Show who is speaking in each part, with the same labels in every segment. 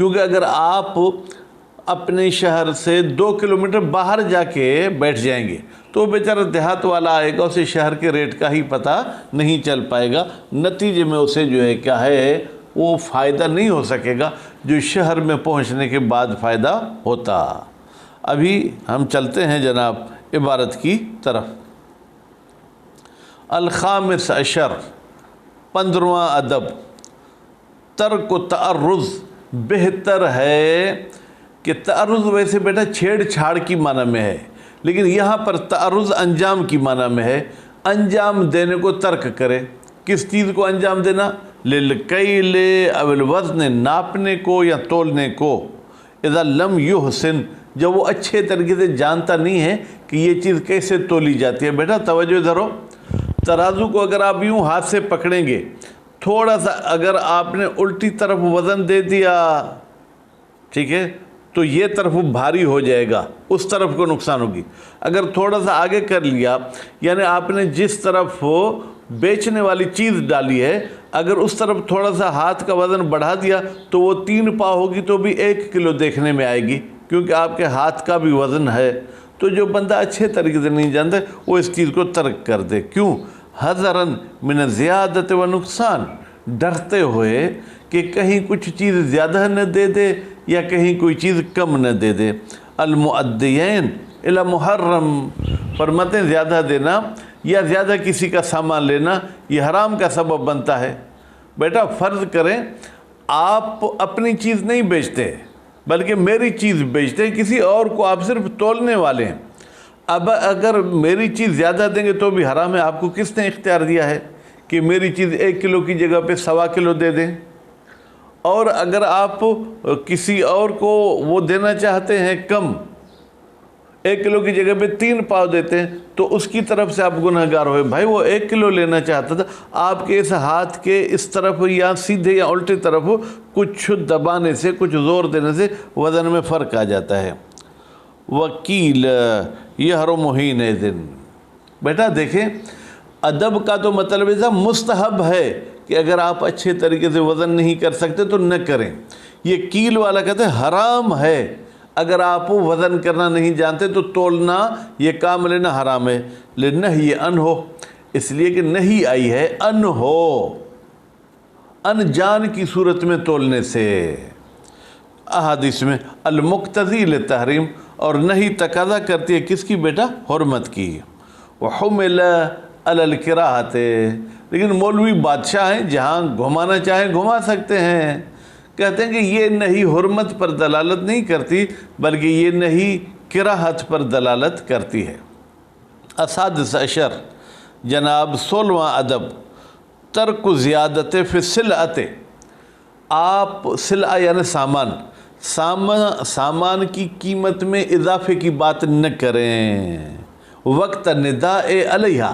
Speaker 1: کیونکہ اگر آپ اپنے شہر سے 2 کلومیٹر باہر جا کے بیٹھ جائیں گے تو بیچارہ دیہات والا آئے گا، اسے شہر کے ریٹ کا ہی پتہ نہیں چل پائے گا، نتیجے میں اسے جو ہے کیا ہے وہ فائدہ نہیں ہو سکے گا جو شہر میں پہنچنے کے بعد فائدہ ہوتا۔ ابھی ہم چلتے ہیں جناب عبارت کی طرف۔ الخامس عشر، 15واں ادب، ترک تعرض، بہتر ہے کہ تعرض ویسے بیٹا چھیڑ چھاڑ کی معنی میں ہے، لیکن یہاں پر تعرض انجام کی معنی میں ہے، انجام دینے کو ترک کرے۔ کس چیز کو انجام دینا؟ للکیل او الوزن، ناپنے کو یا تولنے کو۔ اذا لم یحسن، جب وہ اچھے طریقے سے جانتا نہیں ہے کہ یہ چیز کیسے تولی جاتی ہے۔ بیٹا توجہ دھرو، ترازو کو اگر آپ یوں ہاتھ سے پکڑیں گے، تھوڑا سا اگر آپ نے الٹی طرف وزن دے دیا، ٹھیک ہے، تو یہ طرف بھاری ہو جائے گا، اس طرف کو نقصان ہوگی۔ اگر تھوڑا سا آگے کر لیا، یعنی آپ نے جس طرف بیچنے والی چیز ڈالی ہے، اگر اس طرف تھوڑا سا ہاتھ کا وزن بڑھا دیا تو وہ 3 پاؤ ہوگی تو بھی 1 کلو دیکھنے میں آئے گی، کیونکہ آپ کے ہاتھ کا بھی وزن ہے۔ تو جو بندہ اچھے طریقے سے نہیں جانتا وہ اس چیز کو ترک کر دے۔ کیوں؟ حذراً من زیادت و نقصان، ڈرتے ہوئے کہ کہیں کچھ چیز زیادہ نہ دے دے یا کہیں کوئی چیز کم نہ دے دے۔ المؤدیین الی محرم، فرماتے ہیں زیادہ دینا یا زیادہ کسی کا سامان لینا یہ حرام کا سبب بنتا ہے۔ بیٹا فرض کریں آپ اپنی چیز نہیں بیچتے بلکہ میری چیز بیچتے ہیں، کسی اور کو آپ صرف تولنے والے ہیں۔ اب اگر میری چیز زیادہ دیں گے تو بھی حرام ہے۔ آپ کو کس نے اختیار دیا ہے کہ میری چیز 1 کلو کی جگہ پہ 1.25 کلو دے دیں؟ اور اگر آپ کسی اور کو وہ دینا چاہتے ہیں کم، 1 کلو کی جگہ پہ 3 پاؤ دیتے ہیں، تو اس کی طرف سے آپ گنہگار ہوئے۔ بھائی وہ 1 کلو لینا چاہتا تھا، آپ کے اس ہاتھ کے اس طرف یا سیدھے یا الٹی طرف کچھ دبانے سے، کچھ زور دینے سے وزن میں فرق آ جاتا ہے۔ وکیل یحرم حینئذ، بیٹا دیکھیں ادب کا تو مطلب ایسا مستحب ہے کہ اگر آپ اچھے طریقے سے وزن نہیں کر سکتے تو نہ کریں۔ یہ کیل والا کہتے ہیں حرام ہے، اگر آپ وزن کرنا نہیں جانتے تو تولنا، یہ کام لینا حرام ہے۔ لنہی عنہ، اس لیے کہ نہیں آئی ہے ان ہو، انجان کی صورت میں تولنے سے۔ احادیث میں المقتضی للتحریم، اور نہیں تقاضا کرتی ہے کس کی بیٹا؟ حرمت کی۔ وحمل علی الکراہۃ، لیکن مولوی بادشاہ ہیں، جہاں گھمانا چاہیں گھما سکتے ہیں۔ کہتے ہیں کہ یہ نہیں حرمت پر دلالت نہیں کرتی بلکہ یہ نہیں کراہت پر دلالت کرتی ہے۔ السادس عشر، جناب 16واں ادب، ترک زیادت فی السلعۃ، آپ سلعہ یعنی سامان کی قیمت میں اضافے کی بات نہ کریں۔ وقت نداء علیہ،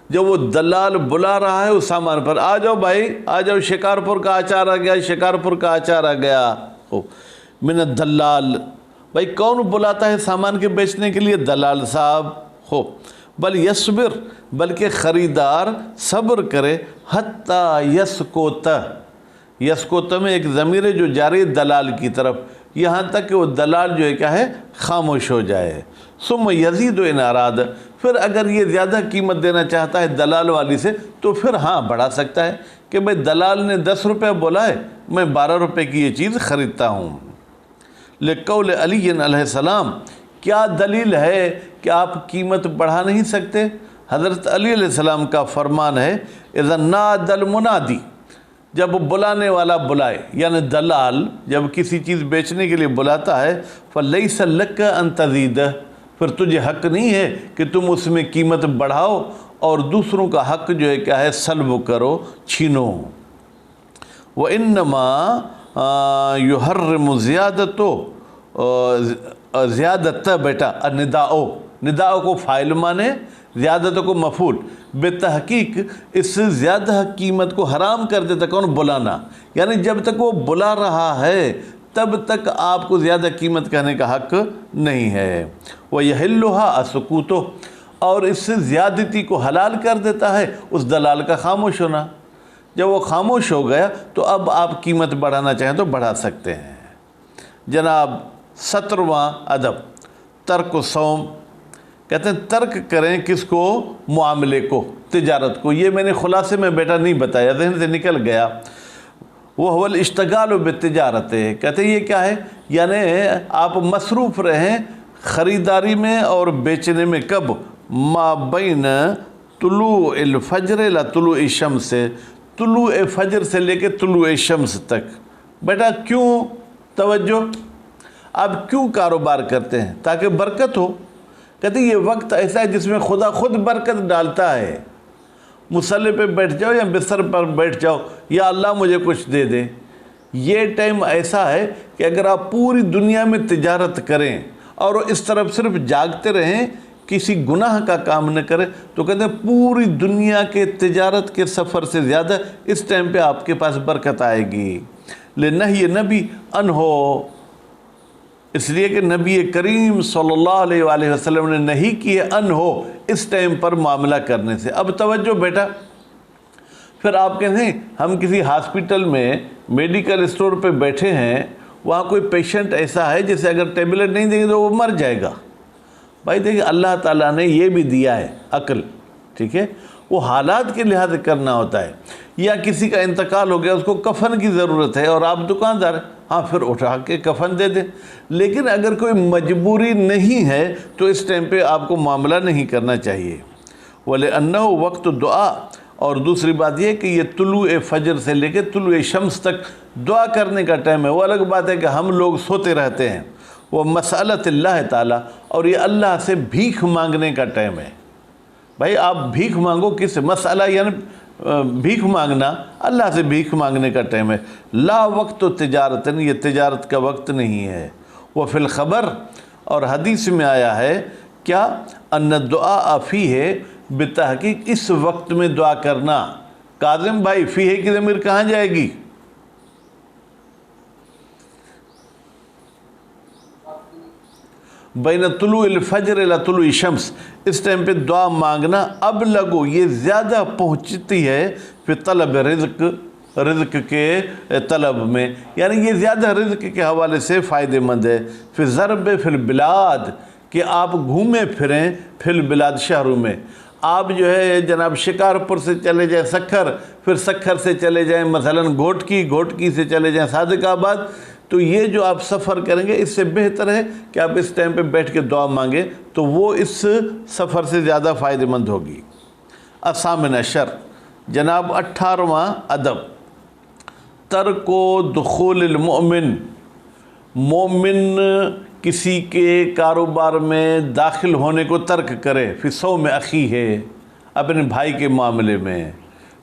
Speaker 1: جب وہ دلال بلا رہا ہے اس سامان پر، آ جاؤ بھائی آ جاؤ، شکارپور کا اچار آ گیا، شکارپور کا اچار آ گیا۔ من الدلال، بھائی کون بلاتا ہے سامان کے بیچنے کے لیے؟ دلال صاحب ہو۔ بل یصبر، بلکہ خریدار صبر کرے، حتیٰ یسکوت، یسکوت میں ایک ضمیر ہے جو جاری ہے دلال کی طرف، یہاں تک کہ وہ دلال جو ہے کیا ہے خاموش ہو جائے۔ ثم یزید ان اراد، پھر اگر یہ زیادہ قیمت دینا چاہتا ہے دلال والی سے تو پھر ہاں بڑھا سکتا ہے کہ بھئی دلال نے 10 روپے بولا ہے، میں 12 روپے کی یہ چیز خریدتا ہوں۔ لقول علی علیہ السلام، کیا دلیل ہے کہ آپ قیمت بڑھا نہیں سکتے؟ حضرت علی علیہ السلام کا فرمان ہے اذا نادى المنادی، جب بلانے والا بلائے، یعنی دلال جب کسی چیز بیچنے کے لیے بلاتا ہے، فلیس لک ان تزید، پھر تجھے حق نہیں ہے کہ تم اس میں قیمت بڑھاؤ اور دوسروں کا حق جو ہے کیا ہے سلب کرو، چھینو۔ وَإِنَّمَا يُحَرِّمُ زیادت بیٹا النداء، نداء کو فاعل مانے، زیادت کو مفعول، بے تحقیق اس سے زیادہ قیمت کو حرام کر دیتا کون؟ بلانا، یعنی جب تک وہ بلا رہا ہے تب تک آپ کو زیادہ قیمت کہنے کا حق نہیں ہے۔ وَيَحِلُّهَا السُّكُوتُ، اور اس سے زیادتی کو حلال کر دیتا ہے اس دلال کا خاموش ہونا۔ جب وہ خاموش ہو گیا تو اب آپ قیمت بڑھانا چاہیں تو بڑھا سکتے ہیں۔ جناب 17واں ادب ترک الصوم، کہتے ہیں ترک کریں کس کو؟ معاملے کو، تجارت کو۔ یہ میں نے خلاصے میں بیٹا نہیں بتایا، ذہن سے نکل گیا۔ وہ هو الاشتغال بالتجارت، کہتے ہیں یہ کیا ہے؟ یعنی آپ مصروف رہیں خریداری میں اور بیچنے میں۔ کب؟ ما بین طلوع الفجر لا طلوع الشمس، طلوع فجر سے لے کے طلوع شمس تک۔ بیٹا کیوں؟ توجہ، آپ کیوں کاروبار کرتے ہیں؟ تاکہ برکت ہو۔ کہتے ہیں یہ وقت ایسا ہے جس میں خدا خود برکت ڈالتا ہے۔ مصلی پہ بیٹھ جاؤ یا بستر پر بیٹھ جاؤ، یا اللہ مجھے کچھ دے دے۔ یہ ٹائم ایسا ہے کہ اگر آپ پوری دنیا میں تجارت کریں اور اس طرف صرف جاگتے رہیں، کسی گناہ کا کام نہ کریں، تو کہتے ہیں پوری دنیا کے تجارت کے سفر سے زیادہ اس ٹائم پہ آپ کے پاس برکت آئے گی۔ لنہی نبی انہو، اس لیے کہ نبی کریم صلی اللہ علیہ وآلہ وسلم نے نہیں کی ہے انہو، اس ٹائم پر معاملہ کرنے سے۔ اب توجہ بیٹا، پھر آپ کہتے ہیں ہم کسی ہاسپٹل میں میڈیکل اسٹور پہ بیٹھے ہیں، وہاں کوئی پیشنٹ ایسا ہے جسے اگر ٹیبلٹ نہیں دیں گے تو وہ مر جائے گا۔ بھائی دیکھیں اللہ تعالیٰ نے یہ بھی دیا ہے عقل، ٹھیک ہے، وہ حالات کے لحاظ سے کرنا ہوتا ہے۔ یا کسی کا انتقال ہو گیا، اس کو کفن کی ضرورت ہے اور آپ دکاندار ہیں، ہاں پھر اٹھا کے کفن دے دیں۔ لیکن اگر کوئی مجبوری نہیں ہے تو اس ٹائم پہ آپ کو معاملہ نہیں کرنا چاہیے۔ وَلِأَنَّهُ وقت دعا، اور دوسری بات یہ کہ یہ طلوع فجر سے لے کے طلوع شمس تک دعا کرنے کا ٹائم ہے۔ وہ الگ بات ہے کہ ہم لوگ سوتے رہتے ہیں۔ وہ مسألۃ اللہ تعالیٰ، اور یہ اللہ سے بھیک مانگنے کا ٹائم ہے۔ بھائی آپ بھیک مانگو کس سے؟ مسئلہ یعنی بھیک مانگنا، اللہ سے بھیک مانگنے کا ٹائم ہے۔ لا وقت تجارت، یہ تجارت کا وقت نہیں ہے۔ وہ فی الخبر، اور حدیث میں آیا ہے کیا؟ ان الدعاء فیہ، بتحقیق اس وقت میں دعا کرنا۔ کاظم بھائی فیہ کی ضمیر کہاں جائے گی؟ بین طلوع الفجر الى طلوع الشمس، اس ٹائم پہ دعا مانگنا ابلغ، یہ زیادہ پہنچتی ہے فی طلب رزق، رزق کے طلب میں، یعنی یہ زیادہ رزق کے حوالے سے فائدہ مند ہے۔ فی ضرب فی البلاد، کہ آپ گھومیں پھریں فی البلاد، شہروں میں۔ آپ جو ہے جناب شکارپور سے چلے جائیں سکھر، پھر سکھر سے چلے جائیں مثلاً گھوٹکی، گھوٹکی سے چلے جائیں صادق آباد، تو یہ جو آپ سفر کریں گے اس سے بہتر ہے کہ آپ اس ٹائم پہ بیٹھ کے دعا مانگیں، تو وہ اس سفر سے زیادہ فائدہ مند ہوگی۔ الثامن عشر، جناب 18واں ادب ترک دخول المؤمن، مومن کسی کے کاروبار میں داخل ہونے کو ترک کرے، فی صوم اخی ہے، اپنے بھائی کے معاملے میں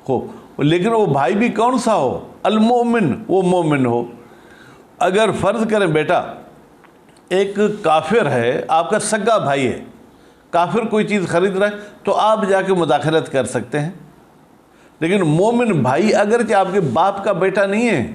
Speaker 1: ہو، لیکن وہ بھائی بھی کون سا ہو؟ المؤمن، وہ مومن ہو۔ اگر فرض کریں بیٹا ایک کافر ہے، آپ کا سگا بھائی ہے، کافر کوئی چیز خرید رہا ہے تو آپ جا کے مداخلت کر سکتے ہیں، لیکن مومن بھائی اگرچہ آپ کے باپ کا بیٹا نہیں ہے،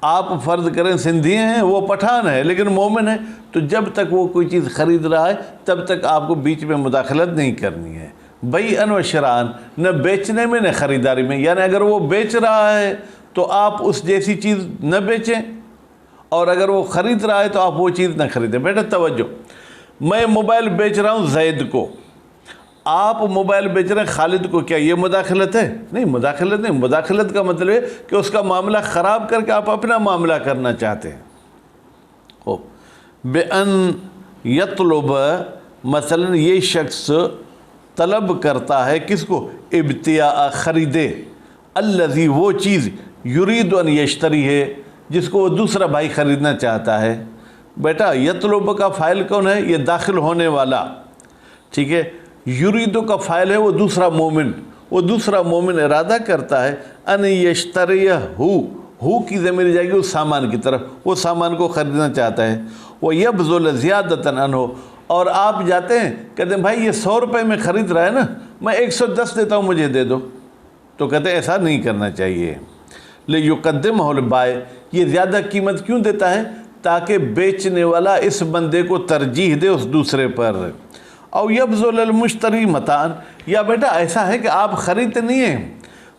Speaker 1: آپ فرض کریں سندھی ہیں، وہ پٹھان ہے لیکن مومن ہے، تو جب تک وہ کوئی چیز خرید رہا ہے تب تک آپ کو بیچ میں مداخلت نہیں کرنی ہے۔ بیعًا و شراءً، نہ بیچنے میں نہ خریداری میں، یعنی اگر وہ بیچ رہا ہے تو آپ اس جیسی چیز نہ بیچیں، اور اگر وہ خرید رہا ہے تو آپ وہ چیز نہ خریدیں۔ بیٹا توجہ، میں موبائل بیچ رہا ہوں زید کو، آپ موبائل بیچ رہے ہیں خالد کو، کیا یہ مداخلت ہے؟ نہیں، مداخلت نہیں۔ مداخلت کا مطلب ہے کہ اس کا معاملہ خراب کر کے آپ اپنا معاملہ کرنا چاہتے ہیں۔ بِأَن یطلب، مثلا یہ شخص طلب کرتا ہے کس کو؟ ابتیاء، خریدے، الذی، وہ چیز، یرید ان یشتری ہے، جس کو وہ دوسرا بھائی خریدنا چاہتا ہے۔ بیٹا یطلب کا فاعل کون ہے؟ یہ داخل ہونے والا، ٹھیک ہے۔ یریدو کا فاعل ہے وہ دوسرا مومن، وہ دوسرا مومن ارادہ کرتا ہے ان یشتریہ، ہو کی ضمیر جائے گی اس سامان کی طرف، وہ سامان کو خریدنا چاہتا ہے۔ وہ یبذل زیادۃ عنہ، اور آپ جاتے ہیں کہتے ہیں بھائی یہ 100 روپے میں خرید رہا ہے نا، میں 110 دیتا ہوں، مجھے دے دو، تو کہتے ہیں ایسا نہیں کرنا چاہیے۔ لیقدمہ البائع، یہ زیادہ قیمت کیوں دیتا ہے؟ تاکہ بیچنے والا اس بندے کو ترجیح دے اس دوسرے پر۔ او یبذل المشتری متاعًا، یا بیٹا ایسا ہے کہ آپ خریدتے نہیں ہیں،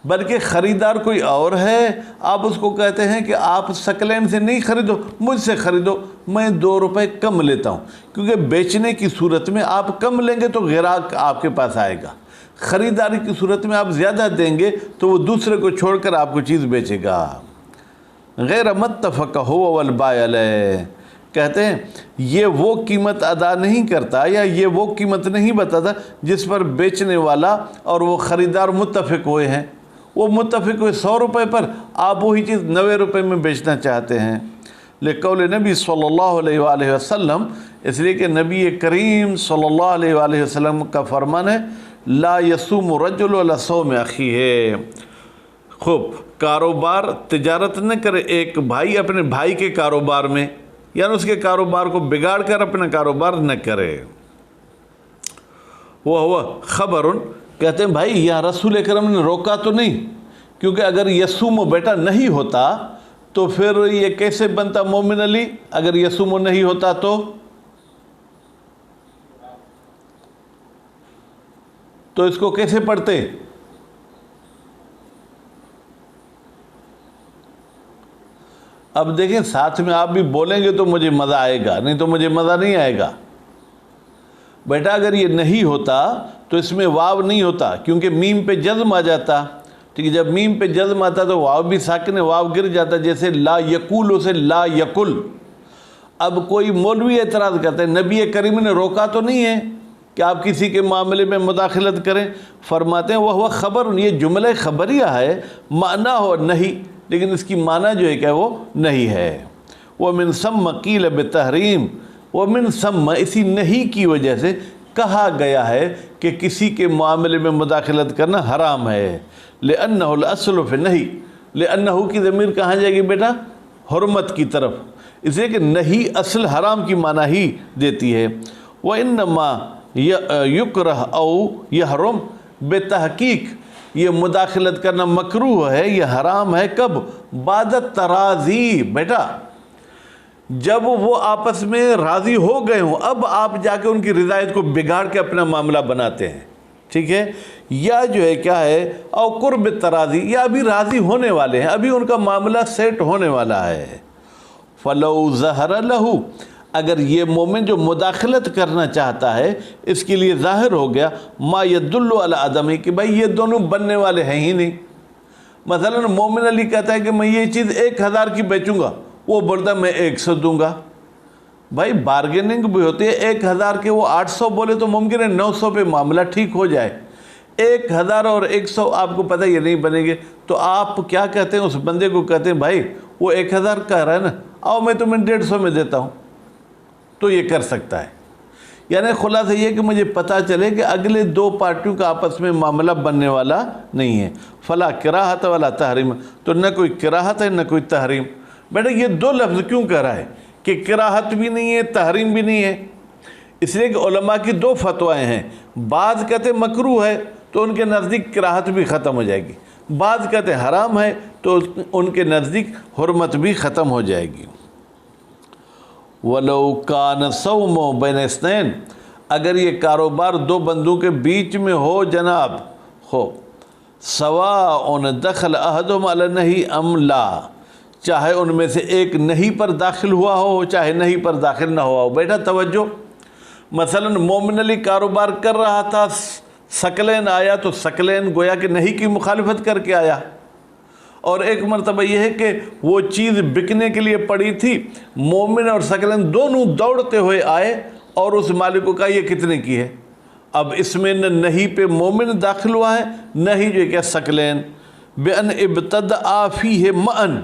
Speaker 1: بلکہ خریدار کوئی اور ہے، آپ اس کو کہتے ہیں کہ آپ سکلین سے نہیں خریدو، مجھ سے خریدو، میں 2 روپے کم لیتا ہوں، کیونکہ بیچنے کی صورت میں آپ کم لیں گے تو گراہک آپ کے پاس آئے گا، خریداری کی صورت میں آپ زیادہ دیں گے تو وہ دوسرے کو چھوڑ کر آپ کو چیز بیچے گا۔ غیر متفق ہو والبائع علیہ، کہتے ہیں یہ وہ قیمت ادا نہیں کرتا یا یہ وہ قیمت نہیں بتاتا جس پر بیچنے والا اور وہ خریدار متفق ہوئے ہیں۔ وہ متفق ہوئے 100 روپے پر، آپ وہی چیز 90 روپے میں بیچنا چاہتے ہیں۔ لقول نبی صلی اللہ علیہ وآلہ وسلم، اس لیے کہ نبی کریم صلی اللہ علیہ وآلہ وسلم کا فرمان ہے لا یصوم رجل علی صوم اخیہ، خوب کاروبار تجارت نہ کرے ایک بھائی اپنے بھائی کے کاروبار میں، یعنی اس کے کاروبار کو بگاڑ کر اپنا کاروبار نہ کرے۔ وہ خبر، کہتے ہیں بھائی یہاں رسول اکرم نے روکا تو نہیں، کیونکہ اگر یسوم بیٹا نہیں ہوتا تو پھر یہ کیسے بنتا مومن علی؟ اگر یسوم نہیں ہوتا تو اس کو کیسے پڑھتے؟ اب دیکھیں ساتھ میں آپ بھی بولیں گے تو مجھے مزہ آئے گا، نہیں تو مجھے مزہ نہیں آئے گا۔ بیٹا اگر یہ نہیں ہوتا تو اس میں واو نہیں ہوتا، کیونکہ میم پہ جزم آ جاتا، ٹھیک ہے؟ جب میم پہ جزم آتا تو واو بھی ساکن ہے، واو گر جاتا، جیسے لا یقول سے لا یقل۔ اب کوئی مولوی اعتراض کرتے ہیں نبی کریم نے روکا تو نہیں ہے کہ آپ کسی کے معاملے میں مداخلت کریں، فرماتے ہیں وہ خبر، یہ جملہ خبریہ ہے، معنی ہو نہیں، لیکن اس کی معنی جو ہے کہ وہ نہیں ہے۔ وَمِن ثَمَّ قِيلَ بِالتَّحْرِيمِ، وَمِن ثَمَّ اسی نہیں کی وجہ سے کہا گیا ہے کہ کسی کے معاملے میں مداخلت کرنا حرام ہے۔ لِأَنَّهُ الْأَصْلُ فِي النَّهِي، لِأَنَّهُ کی ضمیر کہاں جائے گی بیٹا؟ حرمت کی طرف، اس لیے کہ نہیں اصل حرام کی معنی ہی دیتی ہے۔ وَإِنَّمَا يُكْرَهُ أَوْ يَحْرُمُ، بتحقیق یہ مداخلت کرنا مکروہ ہے، یہ حرام ہے، کب؟ بعد التراضی، بیٹا جب وہ آپس میں راضی ہو گئے ہوں، اب آپ جا کے ان کی رضایت کو بگاڑ کے اپنا معاملہ بناتے ہیں، ٹھیک ہے؟ یا جو ہے کیا ہے او قرب التراضی، یا ابھی راضی ہونے والے ہیں، ابھی ان کا معاملہ سیٹ ہونے والا ہے۔ فلو ظہر لہو، اگر یہ مومن جو مداخلت کرنا چاہتا ہے اس کے لیے ظاہر ہو گیا ما یدل علی عدمی، کہ بھائی یہ دونوں بننے والے ہیں ہی نہیں۔ مثلا مومن علی کہتا ہے کہ میں یہ چیز 1000 کی بیچوں گا، وہ بولتا ہے میں 100 دوں گا، بھائی بارگیننگ بھی ہوتی ہے، 1000 کے وہ 800 بولے تو ممکن ہے 900 پہ معاملہ ٹھیک ہو جائے، 1000 اور 100 آپ کو پتہ یہ نہیں بنے گے، تو آپ کیا کہتے ہیں اس بندے کو؟ کہتے ہیں بھائی وہ 1000 کہہ رہا ہے نا، آؤ میں تمہیں 150 میں دیتا ہوں، تو یہ کر سکتا ہے۔ یعنی خلاصہ یہ کہ مجھے پتہ چلے کہ اگلے 2 پارٹیوں کا آپس میں معاملہ بننے والا نہیں ہے۔ فلا کراہت ولا تحریم، تو نہ کوئی کراہت ہے نہ کوئی تحریم۔ بیٹا یہ 2 لفظ کیوں کہہ رہا ہے کہ کراہت بھی نہیں ہے تحریم بھی نہیں ہے؟ اس لیے کہ علماء کی 2 فتوائیں ہیں، بعض کہتے مکروہ ہے تو ان کے نزدیک کراہت بھی ختم ہو جائے گی، بعض کہتے حرام ہے تو ان کے نزدیک حرمت بھی ختم ہو جائے گی۔ وَلَوْ كَانَ صَوْمُ بَيْنَ اثْنَيْنِ، اگر یہ کاروبار 2 بندوں کے بیچ میں ہو جناب، ہو سواء دخل احدہم علی النہی ام لا، چاہے ان میں سے ایک نہیں پر داخل ہوا ہو چاہے نہیں پر داخل نہ ہوا ہو۔ بیٹا توجہ، مثلا مومن علی کاروبار کر رہا تھا، ثقلین آیا تو ثقلین گویا کہ نہیں کی مخالفت کر کے آیا، اور ایک مرتبہ یہ ہے کہ وہ چیز بکنے کے لیے پڑی تھی، مومن اور ثقلین دونوں دوڑتے ہوئے آئے اور اس مالک کو کہا یہ کتنے کی ہے؟ اب اس میں نہ نہیں پہ مومن داخل ہوا ہے نہ ہی جو کہ ثقلین، بِأَنْ ابْتَدَعَ فِيهِ مَعًا،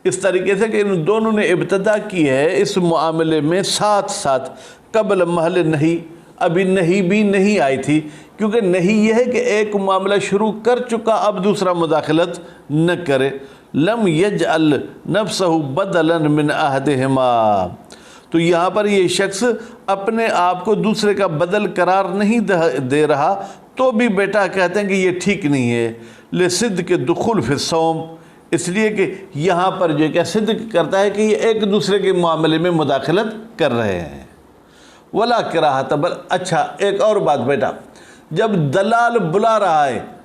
Speaker 1: اس طریقے سے کہ ان دونوں نے ابتدا کی ہے اس معاملے میں ساتھ ساتھ، قبل محل نہیں، ابھی نہیں بھی نہیں آئی تھی، کیونکہ نہیں یہ ہے کہ ایک معاملہ شروع کر چکا اب دوسرا مداخلت نہ کرے۔ لم یجعل نفسہ بدلا من احدہما، تو یہاں پر یہ شخص اپنے آپ کو دوسرے کا بدل قرار نہیں دے رہا، تو بھی بیٹا کہتے ہیں کہ یہ ٹھیک نہیں ہے۔ لصدق دخول فی الصوم، اس لیے کہ یہاں پر جو کہ صدق کرتا ہے کہ یہ ایک دوسرے کے معاملے میں مداخلت کر رہے ہیں۔ ولا کراہت، اچھا ایک اور بات بیٹا، جب دلال بلا رہا ہے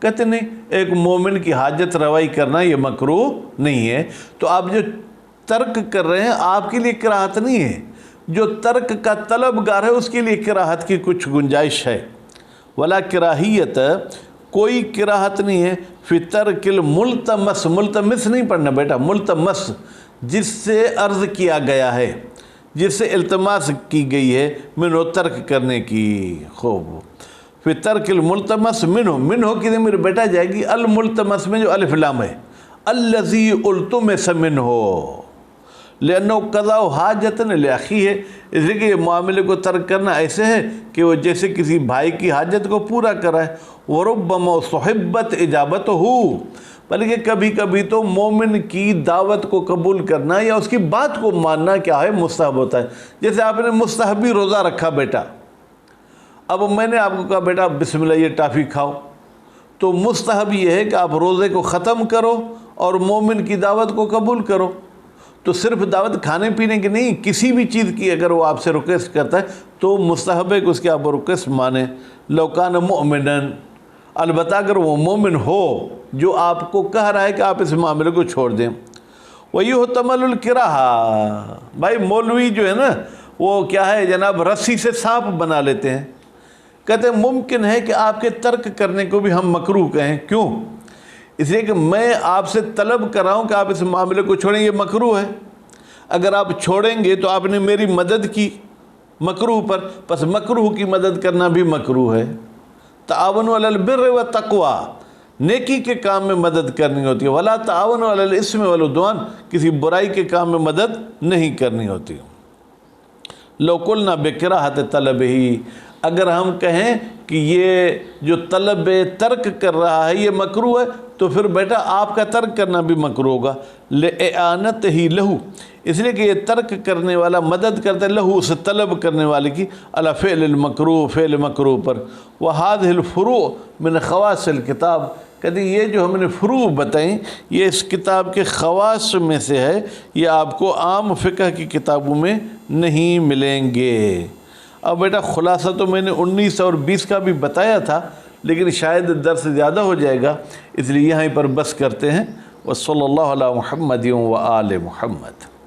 Speaker 1: کہتے نہیں، ایک مومن کی حاجت روائی کرنا یہ مکروہ نہیں ہے۔ تو آپ جو ترک کر رہے ہیں آپ کے لیے کراہت نہیں ہے، جو ترک کا طلبگار ہے اس کے لیے کراہت کی کچھ گنجائش ہے۔ ولا کراہیت، کوئی کراہت نہیں ہے فی ترک الملتمس، ملتمس نہیں پڑھنا بیٹا، ملتمس جس سے عرض کیا گیا ہے، جس سے التماس کی گئی ہے، منو ترک کرنے کی۔ خوب، فی ترک الملتمس منو، منو کی ضمیر بیٹا جائے گی الملتمس میں جو الف لام ہے، الذی التمس منہ، لأنہ قضاء حاجت لأخیہ ہے، اس لیے کہ یہ معاملے کو ترک کرنا ایسے ہے کہ وہ جیسے کسی بھائی کی حاجت کو پورا کرائے۔ وربما صحبت اجابتہ، بلکہ کبھی کبھی تو مومن کی دعوت کو قبول کرنا یا اس کی بات کو ماننا کیا ہے، مستحب ہوتا ہے۔ جیسے آپ نے مستحبی روزہ رکھا بیٹا، اب میں نے آپ کو کہا بیٹا بسم اللہ یہ ٹافی کھاؤ، تو مستحب یہ ہے کہ آپ روزے کو ختم کرو اور مومن کی دعوت کو قبول کرو۔ تو صرف دعوت کھانے پینے کی نہیں، کسی بھی چیز کی اگر وہ آپ سے ریکویسٹ کرتا ہے تو مستحب ہے کہ اس کی آپ ریکویسٹ مانیں۔ لو کان مؤمنا، البتہ اگر وہ مومن ہو جو آپ کو کہہ رہا ہے کہ آپ اس معاملے کو چھوڑ دیں۔ وَيُحْتَمَلُ الْكِرَاهَةُ، بھائی مولوی جو ہے نا وہ کیا ہے جناب، رسی سے سانپ بنا لیتے ہیں۔ کہتے ہیں ممکن ہے کہ آپ کے ترک کرنے کو بھی ہم مکروہ کہیں، کیوں؟ اس لیے کہ میں آپ سے طلب کر رہا ہوں کہ آپ اس معاملے کو چھوڑیں، یہ مکروہ ہے۔ اگر آپ چھوڑیں گے تو آپ نے میری مدد کی مکروہ پر، پس مکروہ کی مدد کرنا بھی مکروہ ہے۔ تعاونوا علی البر والتقوی، نیکی کے کام میں مدد کرنی ہوتی ہے، ولا تعاونوا علی الاثم والعدوان، کسی برائی کے کام میں مدد نہیں کرنی ہوتی۔ لو قلنا بکراہت طلب ہی، اگر ہم کہیں کہ یہ جو طلب ترک کر رہا ہے یہ مکروہ ہے تو پھر بیٹا آپ کا ترک کرنا بھی مکروہ ہوگا۔ لِإِعَانَتِهِ لہو، اس لیے کہ یہ ترک کرنے والا مدد کرتا ہے لہو، اسے طلب کرنے والے کی، علی فعل المکروہ، فعل مکروہ پر۔ وَهَذِهِ الْفُرُوعُ مِنْ خَوَاصِ الْكِتَاب، کہتے ہیں یہ جو ہم نے فروع بتائیں یہ اس کتاب کے خواص میں سے ہے، یہ آپ کو عام فقہ کی کتابوں میں نہیں ملیں گے۔ اب بیٹا خلاصہ تو میں نے 19 اور 20 کا بھی بتایا تھا، لیکن شاید درس زیادہ ہو جائے گا، اس لیے یہیں پر بس کرتے ہیں۔ وصلی اللہ علی محمد و آل محمد۔